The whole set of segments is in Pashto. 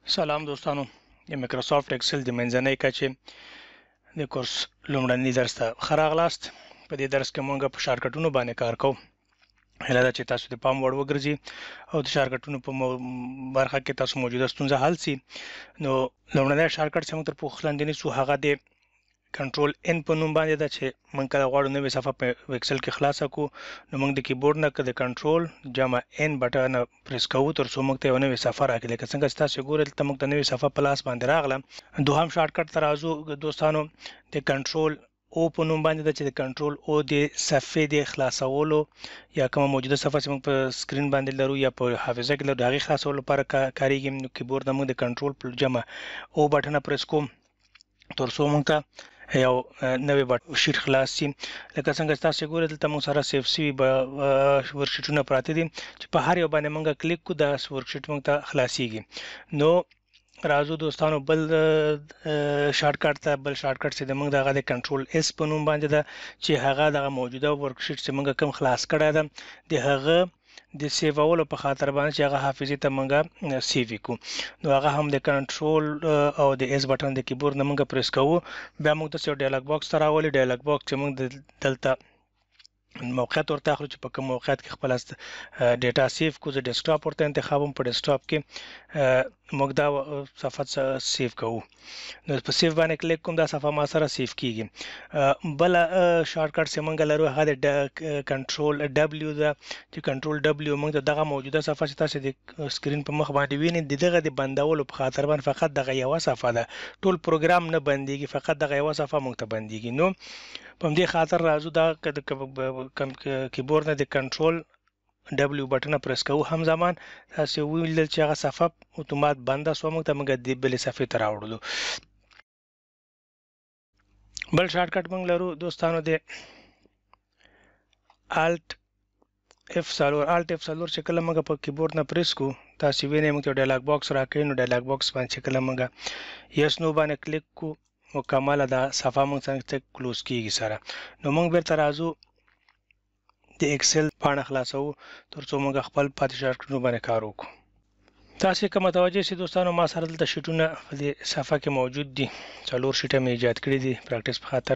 سلام دوستانو د مایکروسافټ ایکسل د منځنۍ کچې د کورس لومړني درس ته ښه راغلاست. په دې درس کې موږ په شارټکټونو باندې کار کوو. هیله ده چې تاسو د پام وړ وګرځي او د شارټکټونو په برخه کې تاسو موجوده ستونزه حل شي. نو لومړنی شارټکټ چې موږ تر پوښښ لاندې نیسو هغه د کنټرول ان په نوم باندې ده چې موږ کله غواړو نوې صفحه په ایکسل کې خلاصه کړو نو موږ د کیبورډ نه د کنټرول جمع ان بټن پریس کوو تر څو موږ ته یو نوې صفحه راکړي. لکه څنګه چې تاسو ګورئ دلته موږ ته نوې صفحه په لاس باندې راغله. دوهم شارټکټ ته راځو دوستانو، د کنټرول او په نوم باندې ده چې د کنټرول او د صفحې د خلاصولو یا کومه موجوده صفحه چې موږ په سکرین باندې لرو یا په حافظه کې لرو د هغې خلاصولو لپاره کاریږي. نو کیبورډ نه موږ د کنټرول جمع او بټن پریس کوو تر څو موږ ته یو نوې شیټ خلاص شي. لکه څنګه چې تاسو ګورئ دلته موږ سره سیف شوي ورکشیټونه پراته دي چې په هر یو باندې موږ کلیک کړو دا ورکشیټ موږ ته خلاصیږي. نو راځو دوستانو بل شارټکټ ته. بل شارټکټ چې موږ دغه د کنټرول اس په نوم باندې ده چې هغه دغه موجوده ورکشیټ چې موږ کوم خلاص کړی ده د هغه د سیوولو په خاطر باندې چې هغه حافظې ته موږ سیو کړو. نو هغه هم د کنټرول او د اس بټن د کیبورډ نه موږ پریس کوو. بیا موږ داسې یو ډایلاګ باکس ته راولي. ډایلاګ باکس چې موږ دلته موقعیت ورته اخلو چې په کوم موقعیت کې خپل ډیټا سیف کو. زه ډیسکټاپ ورته انتخابوم. په ډیسکټاپ کې موږ دا صفحه سیف کوو. نو په سیف باندې کلیک کوم دا صفحه ما سره سیف کیږي. بل شارټکټ چې موږ لرو هغه د کنټرول ډبلیو ده چې کنټرول ډبلیو موږ دغه موجوده صفحه چې تاسو د سکرین په مخ باندې وینئ دغه د بندولو په خاطر باندې فقط دغه یوه صفحه ده، ټول پروګرام نه بنديږي، فقط دغه یوه صفحه موږ ته بنديږي. نو په دې خاطر راځو دا کیبورډ نه د کنټرول ډبلیو بټن پریس کوو. هم زمان تاسو ویل چې هغه صفحه اتومات بنده سو موږ ته موږ د بلې صفحې ته راوړلو. بل شارټکټ موږ لرو دوستانو د الټ F4 چې کله موږ په کیبورډ نه پریس کو تاسو وینئ موږ ته ډایلاګ باکس راکړي. نو ډایلاګ باکس باندې چې کله موږ یس نو باندې کلیک کو مکمله دا صفحه موږ څنګه کلوز کیږي سره. نو موږ بیرته راځو د ایکسل پاڼه خلاصو تر څو موږ خپل پاتې شارټکټونو باندې کار وکړو. تاسو که متوجه شئ دوستانو ما سره دلته شیټونه په دې صفحه کې موجود دي. 4 شیټه مې ایجاد کړي دي پریکټیس په خاطر.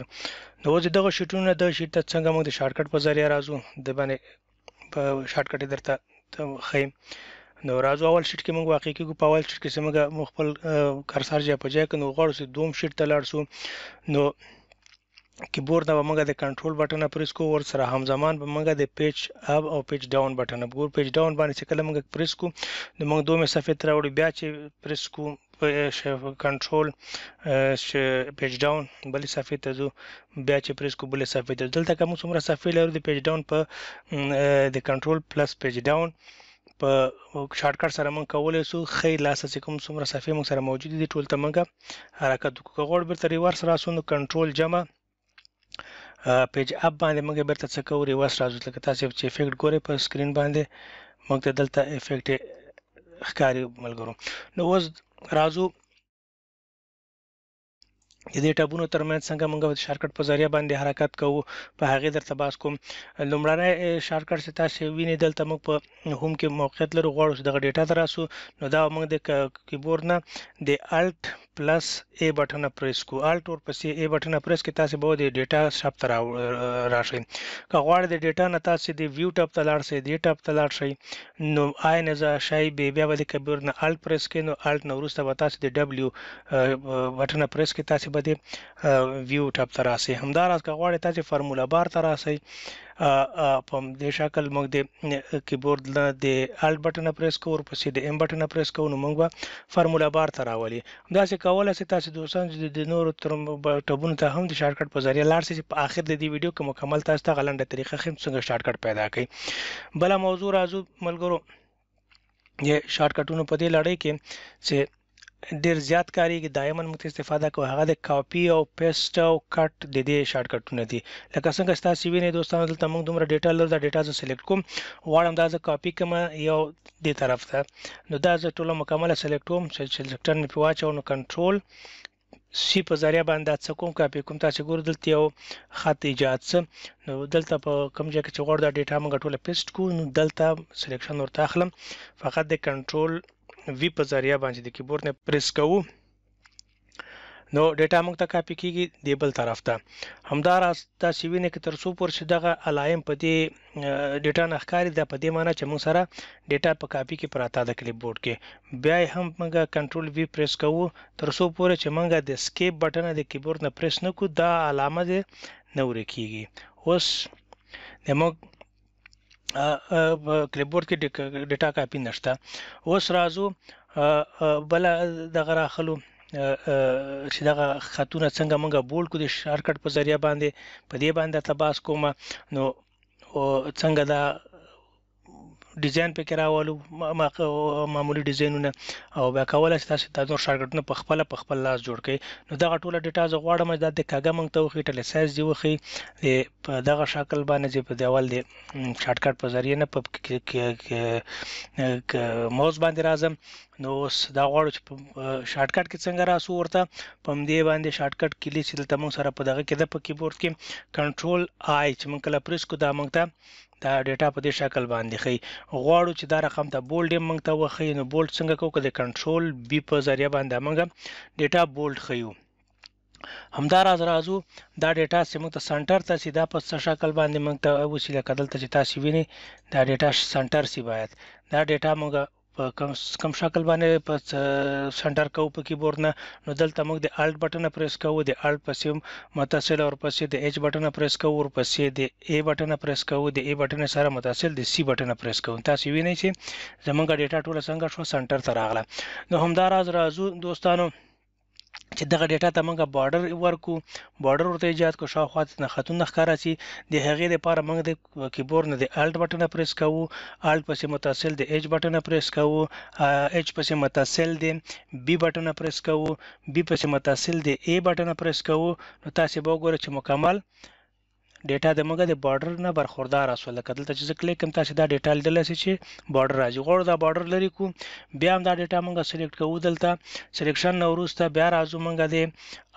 نو اوس دغه شیټونه د شیټ ته څنګه موږ د شارټکټ په ذریعہ راځو د باندې په شارټکټ درته ښیم. نو راځو اول شیټ کې موږ واقع کېږو. په اول شیټ کې چې موږ خپل کرسر ځای په ځای کې نو غواړو چې دوم شیټ ته لاړ شو. نو کیبورډ نه به موږ د کنټرول بټن پریس کوو. ورسره همزمان به موږ د پیج اپ او پیج ډاون بټن ګور پیج ډاون باندې چې کله موږ پریس کوو نو موږ دومره صفحې ته راوړو. بیا چې پریس کوو کنټرول پیج ډاون بلې صفحې ته ځو. بیا چې پریس کوو بلې صفحې ته. دلته کوم څومره صفحې لرو د پیج ډاون په د کنټرول پلس پیج ډاون په شارټکټ سره موږ کولی شو ښی لاسه چې کوم څومره صفحې موږ سره موجود دي ټول ته موږ حرکت وکړو. که غواړو بیرته ریورس راسو نو کنټرول جمع پیج اپ باندې موږ بیرته څه کوو ریورس راځو. لکه تاسو چې افیکټ ګورئ په سکرین باندې موږ ته دلته افیکټ ښکاري ملګرو. نو اوس راځو د دې ټابونو ترمنځ څنګه موږ د شارټکټ په ذریعہ باندې حرکت کوو په هغې درته باز کوم. لومړنی شارټکټ چې تاسو وینئ دلته موږ په هوم کې موقعیت لرو. غواړو چې دغه ډیټا ته راسو نو دا موږ د کیبورډ نه د الټ پلس ا بټن پریس کو. الټ ورپسې ا بټن پریس کې تاسو به د ډیټا شاپ ته راشئ. که غواړئ د ډیټا نه تاسو د ویو ټاب ته لاړ شئ، دې ټاب ته لاړ شئ نو آی نه شئ بیا به د کیبورډ نه الټ پریس کړئ. نو الټ نه وروسته به تاسو د ډبلیو بټن پریس کړئ تاسو به د ویو ټاب ته راسئ. همداراز که غواړئ تاسو فارمولا بار ته راسئ په دې شکل موږ د کیبورډ نه د الټ بټن پریس کوو ورپسې د ام بټن پریس کوو نو موږ به فارمولا بار ته راولي. همداسې کولی شئ تاسو دوستان د نورو ټابونو ته هم د شارټکټ په ذریعه لاړ شئ چې په آخر د دې ویډیو کې مکمل تاسو ته غلنډه طریقه ښیم څنګه شارټکټ پیدا کړئ. بله موضوع راځو ملګرو د شارټکټونو په دې لړۍ کې چې ډیر زیات کاریږي دایما موږ استفاده کوو هغه د کاپی او پیسټ او کټ د دې شارټکټونه دي. لکه څنګه تاسو وینئ دوستانو دلته موږ دومره ډیټا لرو. دا ډیټا زه سلیکټ کوم غواړم دا زه کاپی کوم یو دې طرف ته نو دا زه ټوله مکمله سلیکټ کوم. سلیکټر مې پرې واچوم نو کنټرول سی په ذریعہ باندې څه کوم کاپی کوم. تاسو ګورئ دلته یو خط ایجاد څه نو دلته په کوم ځای کې چې غواړو دا ډیټا موږ ټوله پیسټ کوو نو دلته سلیکشن ورته اخلم. فقط د کنټرول وی په ذریعہ باندې د کیبورډ نه پریس کوو نو ډیټا موږ ته کاپی کیږي دی بل طرف ته همداراز تاسو وینئ چې تر څو پورې چې دغه الایم په دې ډیټا نه ښکاري دا په دې معنی چې موږ سره ډیټا په کاپی کې پراته د کلیپ بورډ کې بیا هم موږ کنټرول وی پریس کوو تر څو پورې چې موږ د اسکیپ بټن د کیبورډ نه پریس نکو دا علامه دې نه ورکیږي اوس د موږ کلیپ بورډ کې ډیټا کاپی نشته اوس راځو بل دغه راخلو چې دغه خطونه څنګه موږ بولډ کو د شارټکټ په ذریعہ باندې په دې باندې تباس کوم نو څنګه دا ډیزاین پکې راولو معمولی ډیزاینونه او بیا کولای شئ تاسو د نور شارټکټونه په خپل لاس جوړ کړئ نو دغه ټوله ډیټا زه غواړم چې د کاګه موږ ته وخی ټل سایز دی وخی په دغه شکل باندې چې په دیوال دی شارټکټ په ذریعہ نه په ماوس باندې راځم نو دا غواړو چې شارټکټ کې څنګه راسو ورته پم دی باندې شارټکټ کلی چې دلته موږ سره په دغه کې د په کیبورډ کې کنټرول آی چې موږ کله پریس کو دا موږ ته دا ډیټا په دې شکل باندې خي غواړو چې دا رقم ته بولډ موږ ته وخی نو بولډ څنګه کوو د کنټرول بی په ذریعہ باندې موږ ډیټا بولډ خيو همداراز راځو دا ډیټا چې موږ ته سنټر ته سیدا په شکل باندې موږ ته وسیله کدل ته چې تاسو وینئ دا ډیټا سنټر سی باید دا ډیټا موږ په کم شکل باندې په سنټر کوو په کیبورډ نه نو دلته موږ د الټ بټن پریس کوو د الټ پسې متصل او پسې د ایچ بټن پریس کوو او پسې د ای بټن پریس کوو د ای بټن سره متصل د سی بټن پریس کوو تاسو وینئ چې زمونږ ډیټا ټوله څنګه شو سنټر ته راغله نو همداراز راځو دوستانو چې دغه ډیټا ته موږ بارډر ورکو بارډر ورته ایجاد کو شاوخوا نه خطونه ښکارا شي د هغې لپاره موږ د کیبورډ نه د الټ بټن پریس کوو الټ پسې متصل د ایچ بټن پریس کوو ایچ پسې متصل د بی بټن پریس کوو بی پسې متصل د ای بټن پریس کوو نو تاسو به وګورئ چې مکمل ډیټا د موږ د بارډر نه برخوردار اسول لکه دلته چې کلیک کوم تاسو دا ډیټا لیدل شي چې بارډر راځي غوړ دا بارډر لري کو بیا هم دا ډیټا موږ سلیکټ کوو دلته سلیکشن نو وروسته بیا راځو موږ د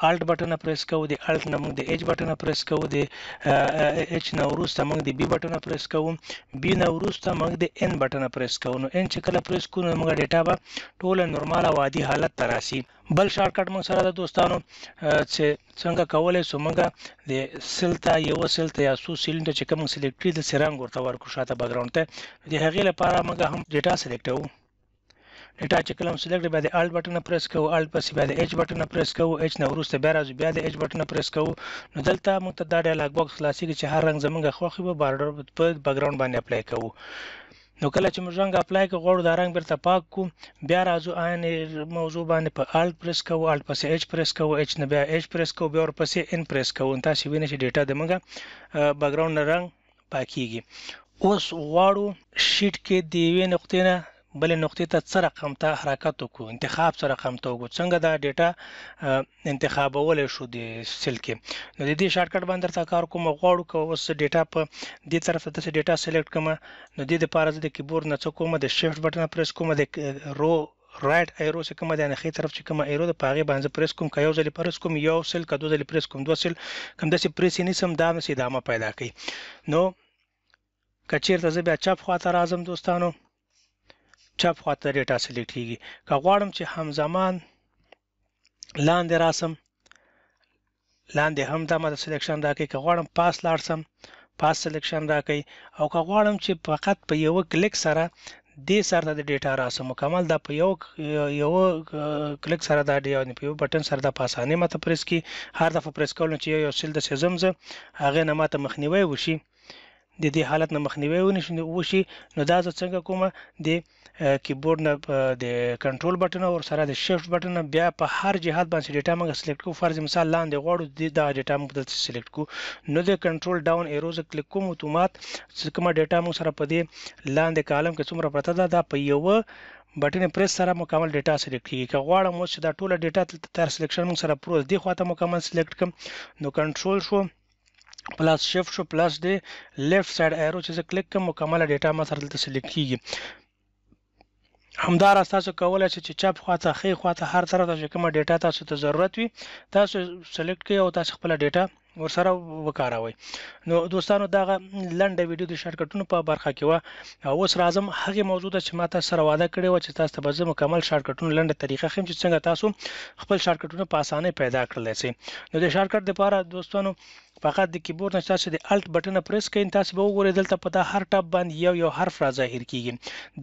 الټ بټن پریس کوو د الټ نه موږ د ایچ بټن پریس کوو د ایچ نه وروسته موږ د بی بټن پریس کوو بی نه وروسته موږ د ان بټن پریس کوو نو ان چې کله پریس کوو نو موږ ډیټا به ټول نورمال او عادي حالت ته راشي بل شارټکټ موږ سره د دوستانو چې څنګه کولای سو موږ د سلته یو سلته یا سو سیلنډر چې کوم سلیکټ کړي د سرنګ ورته ورکو شاته بیک ګراوند ته د هغې لپاره موږ هم ډیټا سلیکټو ډیټا چې کله سلیکټ بیا د الټ بټن پریس کوو الټ پسې بیا د ایچ بټن پریس کوو ایچ نه وروسته بیا راځو بیا د ایچ بټن پریس کوو نو دلته موږ ته دا ډایلاګ باکس خلاصيږي چې هر رنګ زمونږ خوښي به بارډر په بیک ګراوند باندې اپلای کوو نو کله چې موږ رنګ اپلای کوو غواړو دا رنګ بیرته پاک کو بیا راځو عین موضوع باندې په الټ پریس کوو الټ پسې ایچ پریس کوو ایچ نه بیا ایچ پریس کوو بیا ورپسې ان پریس کوو تاسو وینئ چې ډیټا د موږ بیک ګراوند نه رنګ پاکيږي اوس غواړو شیټ کې د یوې نقطې نه بلې نقطې ته څه رقم ته حرکت وکړو انتخاب څه رقم ته وکړو څنګه دا ډیټا انتخابولی شو د سیل کې نو د دې شارټکټ باندې درته کار کوم غواړو که اوس ډیټا په دې طرف ته داسې ډیټا سلیکټ کړم نو دې دپاره زه د کیبورډ نه څه کوم د شیفټ بټن پریس کوم د رو رائټ ایرو چې کومه د نخې طرف چې کومه ایرو د پاغې باندې پریس کوم که یو ځل پریس کوم یو سل که دوه ځل پریس کوم دوه سل کوم داسې پریس یې نیسم دا مې ادامه پیدا کوي نو که چېرته زه بیا چپ خواته راځم دوستانو چپ خواته ډیټا سلیکټ کیږي که غواړم چې همزمان لاندې راسم لاندې هم دا ماته سلیکشن راکوي که غواړم پاس لاړ سم پاس سلیکشن راکوي او که غواړم چې فقط په یوه کلیک سره دې سره د ډیټا راسم مکمل دا په یو کلیک سره دا په یو بټن سره دا په اسانۍ ماته پریس کی هر دفعه پریس کول چې یو سل د سزم زه هغې نه ماته مخنیوی وشي د دې حالت نه مخنیوی وشي نو دا زه څنګه کوم د کیبورډ نه د کنټرول بټن او سره د شیفټ بټن بیا په هر جهت باندې ډیټا موږ سلیکټ کوو فرض مثال لاندې غواړو دا ډیټا موږ دلته سلیکټ کوو نو د کنټرول ډاون ایروز کلیک کوم اتومات چې کومه ډیټا موږ سره په دې لاندې کالم کې څومره پرته ده دا په یوه بټن پریس سره مکمل ډیټا سلیکټ کیږي که غواړم اوس چې دا ټوله ډیټا تر سلیکشن موږ سره پروز دې خواته مکمل سلیکټ کړم نو کنټرول شو پلاس شیفټ شو پلاس د لیفټ ساید ایرو چې زه کلیک کوم مکمل ډیټا ما سره دلته سلیکټ کیږي همداراز تاسو کولای شئ چې چپ خواته ښی خواته هر طرف ته چې کومه ډیټا تاسو ته ضرورت وي تاسو سلیکټ کړئ او تاسو خپله ډیټا ورسره وکاروئ. نو دوستانو دغه لنډه ویډیو د شارټکټونو په برخه کې وه. اوس راځم هغې موضوع ته چې ما تاسو سره وعده کړې وه چې تاسو ته به زه مکمل شارټکټونو لنډه طریقه ښیم چې څنګه تاسو خپل شارټکټونه په اسانۍ پیدا کړلی شئ. نو د شارټکټ دپاره دوستانو فقط د کیبورډ نه تاسو د الټ بټن پریس کړئ. تاسو به وګورئ دلته په دا هر ټاپ باندې یو حرف را ظاهر کیږي.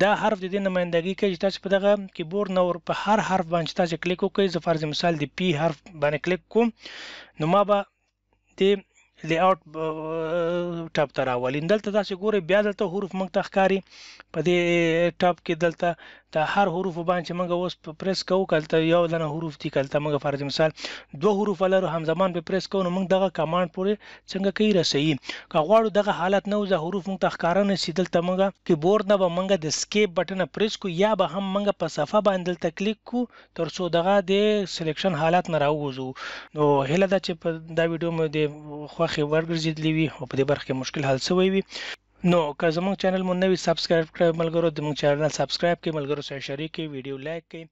دا حرف د دې نمایندګي کوي چې تاسو په دغه کیبورډ نه ور په هر حرف باندې تاسو کلیک وکړئ. زه فرض مثال د پی حرف باندې کلیک کوم نو ما به د لی اوټ ټاپ ته راولي. دلته تاسو ګورئ بیا دلته حروف موږ ته ښکاري په دې ټاپ کې دلته د هر حروف باندې موږ اوس پریس کوو کله یو دنه حروف دي کله موږ فرض مثال دوه حروف لرو همزمان په پریس کوو نو موږ دغه کمانډ پورې څنګه کوي رسوي. که غواړو دغه حالت نه وځه حروف موږ ته ښکاره نه شي دلته موږ کیبورډ نه به موږ د سکیپ بټن پریس کو یا به هم موږ په صفحه باندې دلته کلیک کو تر څو دغه د سلیکشن حالت نه راووځو. نو هیله ده چې په دا ویډیو مو د خوښې ورګرځېدلی وي او په دې برخه کې مشکل حل شوی وي. نو که زموږ چینل مو نوی سبسکرایب کړئ ملګرو زموږ چینل سبسکرایب کړئ ملګرو سره شریک کړئ ویډیو لایک کړئ.